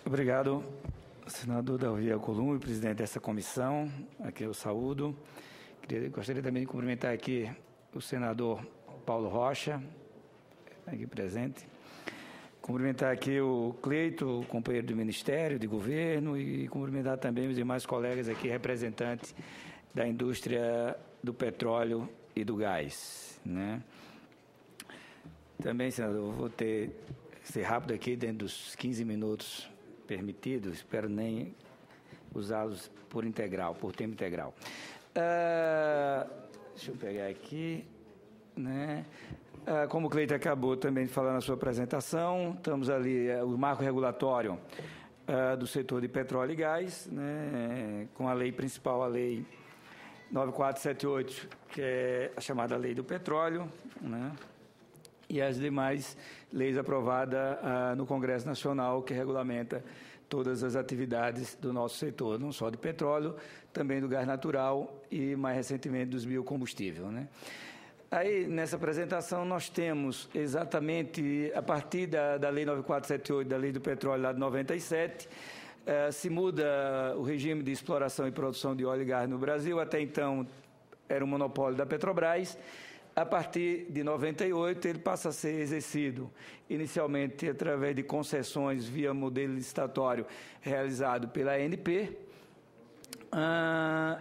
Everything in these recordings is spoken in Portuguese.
Obrigado, senador Davi Alcolumbre, presidente dessa comissão. Aqui eu saúdo. Gostaria também de cumprimentar aqui o senador Paulo Rocha, aqui presente. Cumprimentar aqui o Cleito, companheiro do Ministério, de Governo, e cumprimentar também os demais colegas aqui, representantes da indústria do petróleo e do gás, né? Também, senador, vou ser rápido aqui, dentro dos 15 minutos permitidos, espero nem usá-los por tempo integral. Deixa eu pegar aqui, né? Como o Cleito acabou também de falar na sua apresentação, estamos ali, o marco regulatório do setor de petróleo e gás, né? Com a lei principal, a lei 9478, que é a chamada Lei do Petróleo, né? E as demais leis aprovadas no Congresso Nacional, que regulamenta todas as atividades do nosso setor, não só de petróleo, também do gás natural e, mais recentemente, dos biocombustíveis, né? Aí, nessa apresentação, nós temos exatamente, a partir da Lei 9478, da Lei do Petróleo, lá de 97, se muda o regime de exploração e produção de óleo e gás no Brasil. Até então, era um monopólio da Petrobras. A partir de 98, ele passa a ser exercido, inicialmente, através de concessões via modelo licitatório realizado pela ANP.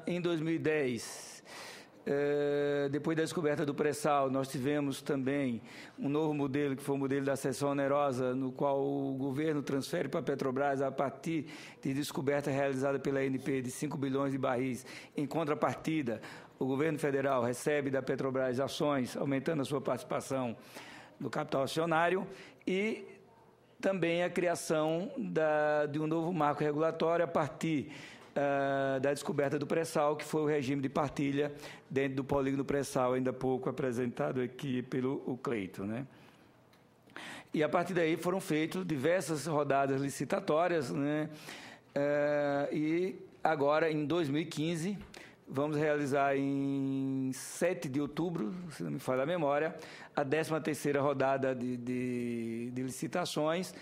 Em 2010, depois da descoberta do pré-sal, nós tivemos também um novo modelo, que foi o modelo da cessão onerosa, no qual o governo transfere para a Petrobras, a partir de descoberta realizada pela ANP de 5 bilhões de barris. Em contrapartida, o governo federal recebe da Petrobras ações, aumentando a sua participação no capital acionário, e também a criação de um novo marco regulatório a partir da descoberta do pré-sal, que foi o regime de partilha dentro do polígono pré-sal, ainda há pouco apresentado aqui pelo Cleito, né? E a partir daí foram feitas diversas rodadas licitatórias, né? E agora, em 2015, vamos realizar em 7 de outubro, se não me falha a memória, a 13ª rodada de licitações,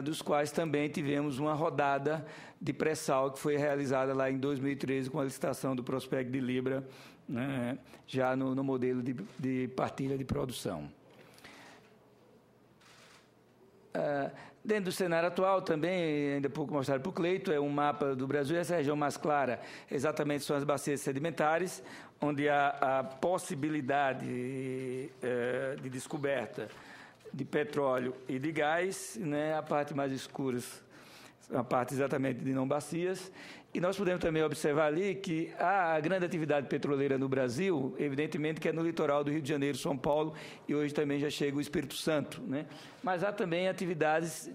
dos quais também tivemos uma rodada de pré-sal que foi realizada lá em 2013 com a licitação do prospecto de Libra, né, já no modelo de partilha de produção. Dentro do cenário atual, também, ainda pouco mostrado para o Cleito, é um mapa do Brasil. Essa região mais clara, exatamente, são as bacias sedimentares, onde há a possibilidade de descoberta de petróleo e de gás, né? A parte mais escura, a parte exatamente de não bacias. E nós podemos também observar ali que há a grande atividade petroleira no Brasil, evidentemente que é no litoral do Rio de Janeiro, São Paulo, e hoje também já chega o Espírito Santo, né? Mas há também atividades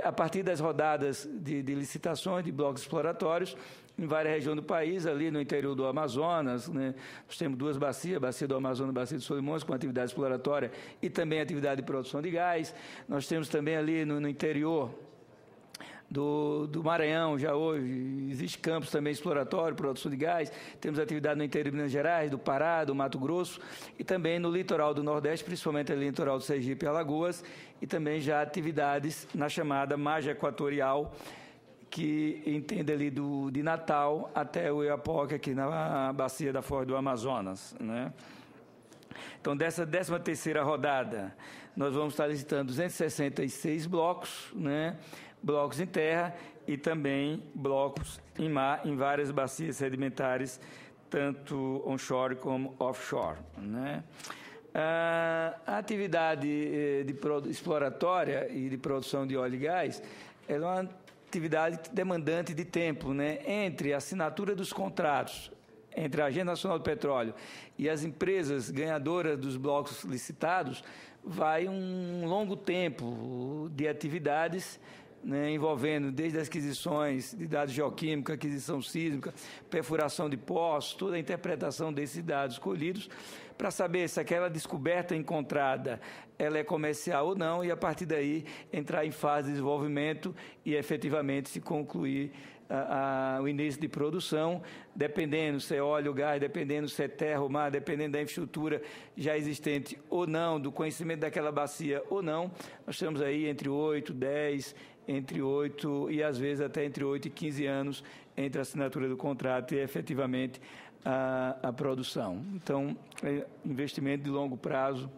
a partir das rodadas de licitações, de blocos exploratórios, em várias regiões do país, ali no interior do Amazonas, né? Nós temos duas bacias, a bacia do Amazonas e a bacia de Solimões, com atividade exploratória e também atividade de produção de gás. Nós temos também ali no interior do Maranhão, já hoje, existe campos também exploratório, produção de gás, temos atividade no interior de Minas Gerais, do Pará, do Mato Grosso, e também no litoral do Nordeste, principalmente ali no litoral do Sergipe e Alagoas, e também já atividades na chamada margem equatorial, que entende ali de Natal até o Oiapoque, aqui na bacia da Foz do Amazonas, né? Então, dessa 13ª rodada, nós vamos estar licitando 266 blocos, né? Blocos em terra e também blocos em mar, em várias bacias sedimentares, tanto onshore como offshore, né? A atividade exploratória e de produção de óleo e gás, ela é uma atividade demandante de tempo, né? Entre a assinatura dos contratos entre a Agência Nacional do Petróleo e as empresas ganhadoras dos blocos licitados, vai um longo tempo de atividades, né, envolvendo desde as aquisições de dados geoquímicos, aquisição sísmica, perfuração de poços, toda a interpretação desses dados colhidos, para saber se aquela descoberta encontrada ela é comercial ou não, e a partir daí entrar em fase de desenvolvimento e efetivamente se concluir o início de produção, dependendo se é óleo ou gás, dependendo se é terra ou mar, dependendo da infraestrutura já existente ou não, do conhecimento daquela bacia ou não, nós estamos aí entre 8, 10, entre 8 e às vezes até entre 8 e 15 anos entre a assinatura do contrato e efetivamente a produção. Então, é investimento de longo prazo.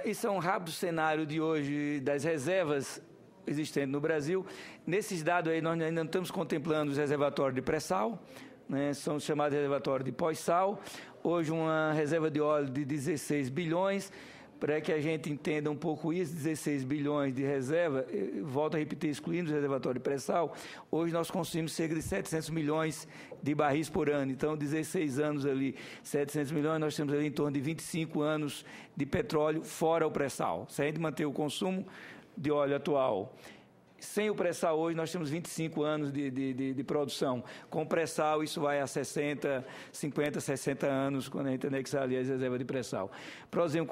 Isso é um rápido cenário de hoje das reservas existentes no Brasil. Nesses dados aí, nós ainda não estamos contemplando os reservatórios de pré-sal, né, são os chamados reservatórios de pós-sal. Hoje, uma reserva de óleo de 16 bilhões. Para que a gente entenda um pouco isso, 16 bilhões de reserva, volto a repetir, excluindo os reservatórios de pré-sal, hoje nós consumimos cerca de 700 milhões de barris por ano. Então, 16 anos ali, 700 milhões, nós temos ali em torno de 25 anos de petróleo fora o pré-sal. Se a gente manter o consumo de óleo atual, sem o pré-sal hoje, nós temos 25 anos de produção. Com o pré-sal, isso vai a 60, 50, 60 anos, quando a gente anexar ali as reservas de pré-sal. Produzimos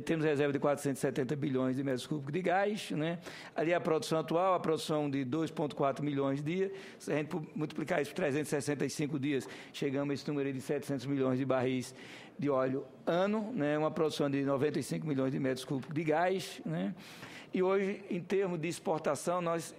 temos reserva de 470 bilhões de metros cúbicos de gás, né? Ali a produção atual, a produção de 2,4 milhões de dias. Se a gente multiplicar isso por 365 dias, chegamos a esse número de 700 milhões de barris de óleo ano, né? Uma produção de 95 milhões de metros cúbicos de gás, né? E hoje, em termos de exportação, nós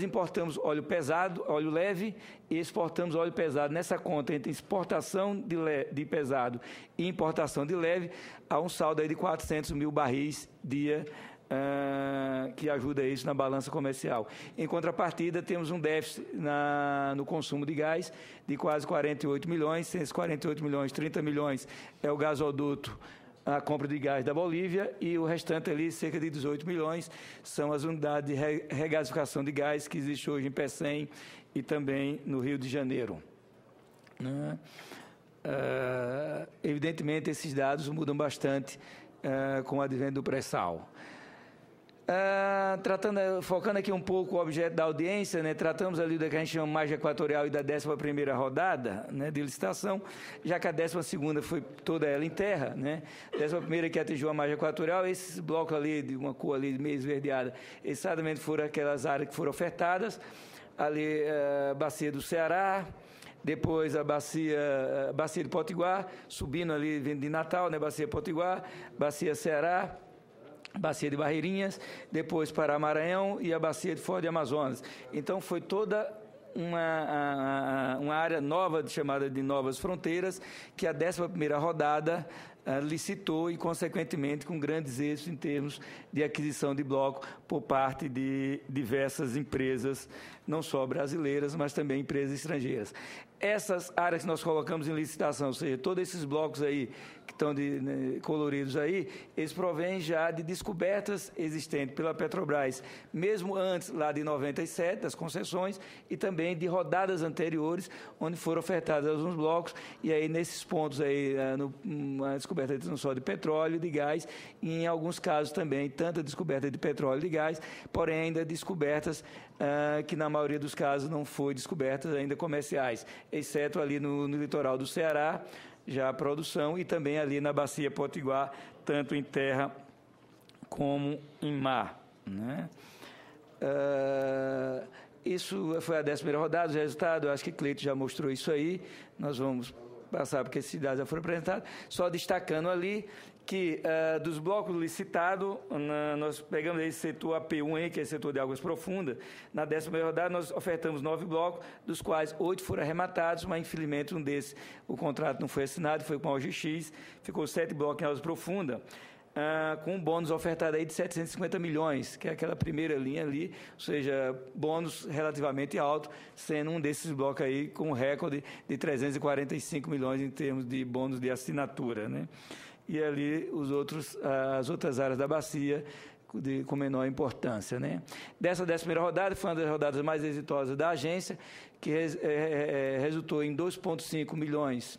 importamos óleo pesado, óleo leve e exportamos óleo pesado. Nessa conta, entre exportação de pesado e importação de leve, há um saldo aí de 400 mil barris dia, que ajuda isso na balança comercial. Em contrapartida, temos um déficit no consumo de gás de quase 48 milhões. Esses 48 milhões, 30 milhões é o gasoduto, a compra de gás da Bolívia, e o restante ali, cerca de 18 milhões, são as unidades de regasificação de gás que existe hoje em Pecém e também no Rio de Janeiro. Né? Evidentemente, esses dados mudam bastante com o advento do pré-sal. Focando aqui um pouco o objeto da audiência, né, tratamos ali da que a gente chama margem equatorial e da 11ª rodada, né, de licitação, já que a 12ª foi toda ela em terra, né, a 11ª que atingiu a margem equatorial, esses blocos ali, de uma cor ali meio esverdeada, exatamente foram aquelas áreas que foram ofertadas, ali a bacia do Ceará, depois a bacia de Potiguar, subindo ali, vindo de Natal, né, bacia Potiguar, bacia Ceará, bacia de Barreirinhas, depois para Maranhão e a bacia de Foz do Amazonas. Então, foi toda uma área nova, chamada de Novas Fronteiras, que a 11ª rodada licitou e, consequentemente, com grandes êxitos em termos de aquisição de bloco por parte de diversas empresas, não só brasileiras, mas também empresas estrangeiras. Essas áreas que nós colocamos em licitação, ou seja, todos esses blocos aí que estão coloridos aí, eles provêm já de descobertas existentes pela Petrobras, mesmo antes lá de 97, das concessões, e também de rodadas anteriores, onde foram ofertados alguns blocos, e aí nesses pontos aí, uma descoberta não só de petróleo, de gás, e em alguns casos também, tanto a descoberta de petróleo e de gás, porém ainda descobertas que na maioria dos casos não foi descobertas ainda comerciais, exceto ali no litoral do Ceará, já a produção, e também ali na bacia Potiguar, tanto em terra como em mar, né? Isso foi a 11ª rodada, os resultados, eu acho que Cleito já mostrou isso aí, nós vamos passar porque esses dados já foram apresentados, só destacando ali que dos blocos licitados, nós pegamos esse setor AP1, que é o setor de águas profundas, na 11ª rodada nós ofertamos 9 blocos, dos quais 8 foram arrematados, mas infelizmente um desses, o contrato não foi assinado, foi com a OGX, ficou 7 blocos em águas profundas, com um bônus ofertado aí de 750 milhões, que é aquela primeira linha ali, ou seja, bônus relativamente alto, sendo um desses blocos aí com um recorde de 345 milhões em termos de bônus de assinatura, né? E ali as outras áreas da bacia com menor importância, né? Dessa 11ª rodada, foi uma das rodadas mais exitosas da agência, que resultou em 2,5 bilhões,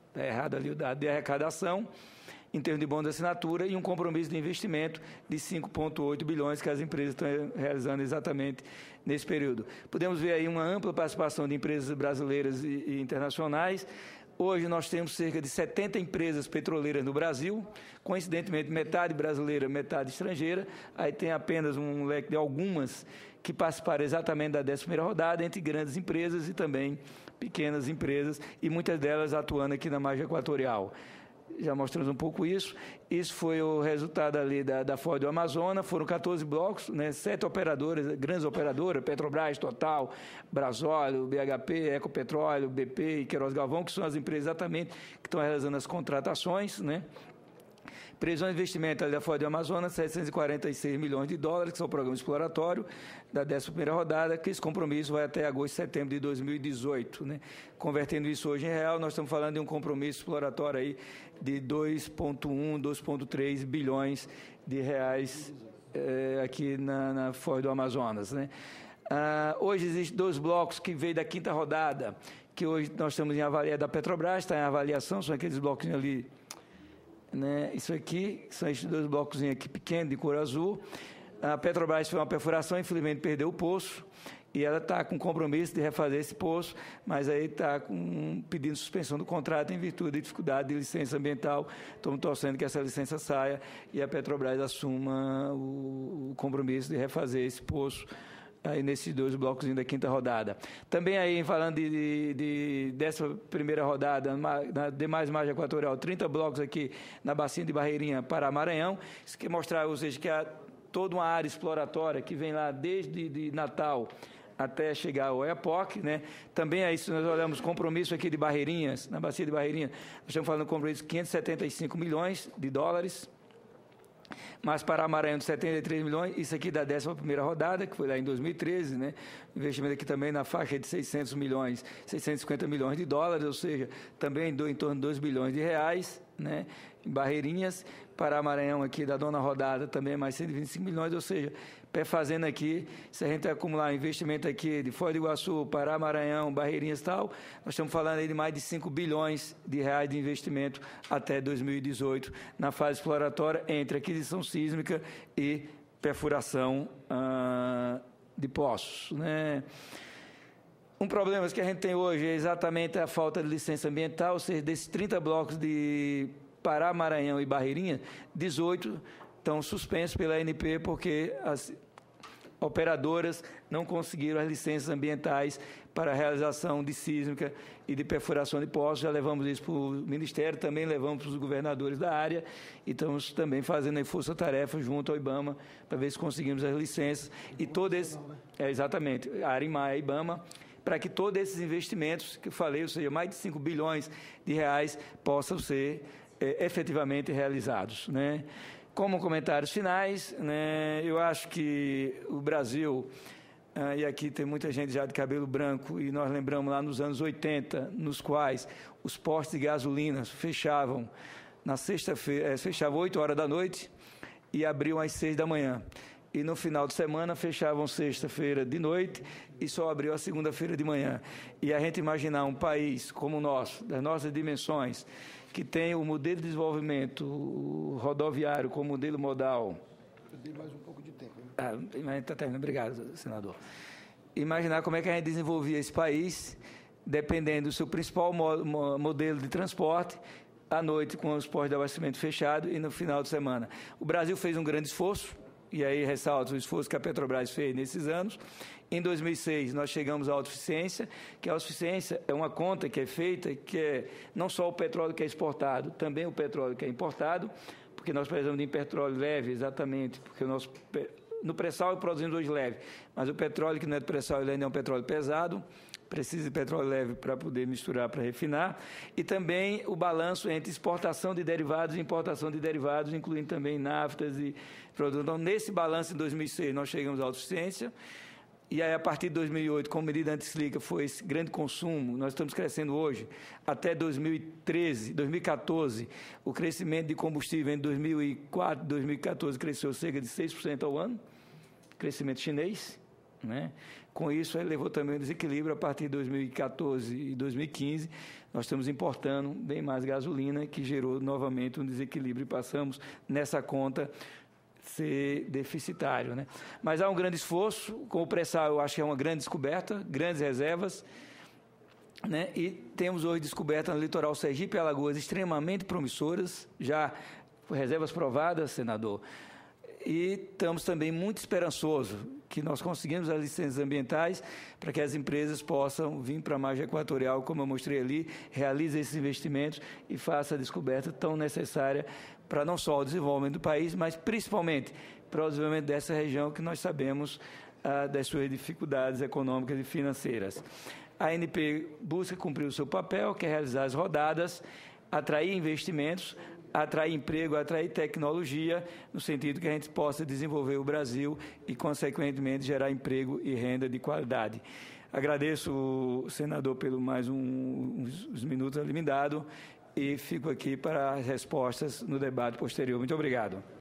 está errado ali o dado, de arrecadação, em termos de bônus de assinatura, e um compromisso de investimento de 5,8 bilhões que as empresas estão realizando exatamente nesse período. Podemos ver aí uma ampla participação de empresas brasileiras e internacionais, Hoje nós temos cerca de 70 empresas petroleiras no Brasil, coincidentemente metade brasileira, metade estrangeira. Aí tem apenas um leque de algumas que participaram exatamente da 11ª rodada, entre grandes empresas e também pequenas empresas, e muitas delas atuando aqui na margem equatorial. Já mostramos um pouco isso. Isso foi o resultado ali da Ford do Amazonas. Foram 14 blocos, né, 7 operadoras, grandes operadoras, Petrobras, Total, Brasóleo, BHP, Ecopetróleo, BP e Queiroz Galvão, que são as empresas exatamente que estão realizando as contratações, né? Previsão de investimento ali da Ford do Amazonas, 746 milhões de dólares, que são o programa exploratório da 11ª rodada, que esse compromisso vai até agosto e setembro de 2018. Né? Convertendo isso hoje em real, nós estamos falando de um compromisso exploratório aí de 2,1, 2,3 bilhões de reais aqui na Ford do Amazonas. Né? Hoje existem 2 blocos que veio da 5ª rodada, que hoje nós estamos em avaliação da Petrobras, está em avaliação, são aqueles blocos ali. Né, isso aqui, são esses 2 blocos aqui pequenos, de cor azul. A Petrobras fez uma perfuração, infelizmente perdeu o poço, e ela está com compromisso de refazer esse poço, mas aí está pedindo suspensão do contrato em virtude de dificuldade de licença ambiental. Estamos torcendo que essa licença saia e a Petrobras assuma o compromisso de refazer esse poço aí nesses 2 blocos da 5ª rodada. Também aí, falando dessa primeira rodada, na demais margem equatorial, 30 blocos aqui na bacia de Barreirinha, Pará, Maranhão. Isso quer mostrar, ou seja, que há toda uma área exploratória que vem lá desde Natal até chegar ao Oiapoque, né? Também aí, se nós olhamos compromisso aqui de Barreirinhas, na bacia de Barreirinha, nós estamos falando de compromisso de 575 milhões de dólares, mas Pará, Maranhão de 73 milhões, isso aqui da 11ª rodada, que foi lá em 2013, né? Investimento aqui também na faixa de 600 milhões, 650 milhões de dólares, ou seja, também em torno de 2 bilhões de reais, né? Em Barreirinhas. Pará, Maranhão aqui da 9ª rodada também mais 125 milhões, ou seja, pé fazendo aqui, se a gente acumular investimento aqui de Foz do Iguaçu, Pará, Maranhão, Barreirinhas e tal, nós estamos falando aí de mais de 5 bilhões de reais de investimento até 2018, na fase exploratória entre aquisição sísmica e perfuração de poços, né? Um problema que a gente tem hoje é exatamente a falta de licença ambiental, ou seja, desses 30 blocos de Pará, Maranhão e Barreirinha, 18 estão suspensos pela ANP porque as operadoras não conseguiram as licenças ambientais para a realização de sísmica e de perfuração de poços. Já levamos isso para o Ministério, também levamos para os governadores da área e estamos também fazendo aí força-tarefa junto ao IBAMA para ver se conseguimos as licenças. E todo esse... exatamente, a Arimar e IBAMA, para que todos esses investimentos que eu falei, ou seja, mais de 5 bilhões de reais, possam ser efetivamente realizados, né? Como comentários finais, né, eu acho que o Brasil, e aqui tem muita gente já de cabelo branco, e nós lembramos lá nos anos 80, nos quais os postos de gasolina fechavam na sexta-feira, fechavam 8 horas da noite e abriam às 6 da manhã. E no final de semana fechavam sexta-feira de noite e só abriu a segunda-feira de manhã. E a gente imaginar um país como o nosso, das nossas dimensões, que tem o modelo de desenvolvimento rodoviário como modelo modal. Eu dei mais um pouco de tempo. Está terminando. Obrigado, senador. Imaginar como é que a gente desenvolvia esse país, dependendo do seu principal modelo de transporte, à noite com os postos de abastecimento fechados e no final de semana. O Brasil fez um grande esforço, e aí ressalto o esforço que a Petrobras fez nesses anos. Em 2006, nós chegamos à autossuficiência, que a autossuficiência é uma conta que é feita, que é não só o petróleo que é exportado, também o petróleo que é importado, porque nós precisamos de petróleo leve, exatamente, porque no pré-sal produzimos hoje leve, mas o petróleo que não é de pré-sal, ele ainda é um petróleo pesado, precisa de petróleo leve para poder misturar, para refinar, e também o balanço entre exportação de derivados e importação de derivados, incluindo também naftas e produtos. Então, nesse balanço, em 2006, nós chegamos à autossuficiência, e aí, a partir de 2008, como medida anticíclica, foi esse grande consumo. Nós estamos crescendo hoje. Até 2014, o crescimento de combustível em 2004 e 2014 cresceu cerca de 6% ao ano, crescimento chinês, né? Com isso, ele levou também um desequilíbrio a partir de 2014 e 2015. Nós estamos importando bem mais gasolina, que gerou novamente um desequilíbrio e passamos nessa conta ser deficitário, né? Mas há um grande esforço, com o pré-sal eu acho que é uma grande descoberta, grandes reservas, né? E temos hoje descobertas no litoral Sergipe e Alagoas extremamente promissoras, já reservas provadas, senador. E estamos também muito esperançosos que nós conseguimos as licenças ambientais para que as empresas possam vir para a margem equatorial, como eu mostrei ali, realize esses investimentos e faça a descoberta tão necessária para não só o desenvolvimento do país, mas principalmente para o desenvolvimento dessa região que nós sabemos das suas dificuldades econômicas e financeiras. A ANP busca cumprir o seu papel, que é realizar as rodadas, atrair investimentos, atrair emprego, atrair tecnologia, no sentido que a gente possa desenvolver o Brasil e, consequentemente, gerar emprego e renda de qualidade. Agradeço, senador, pelo mais uns minutos ali me dado e fico aqui para as respostas no debate posterior. Muito obrigado.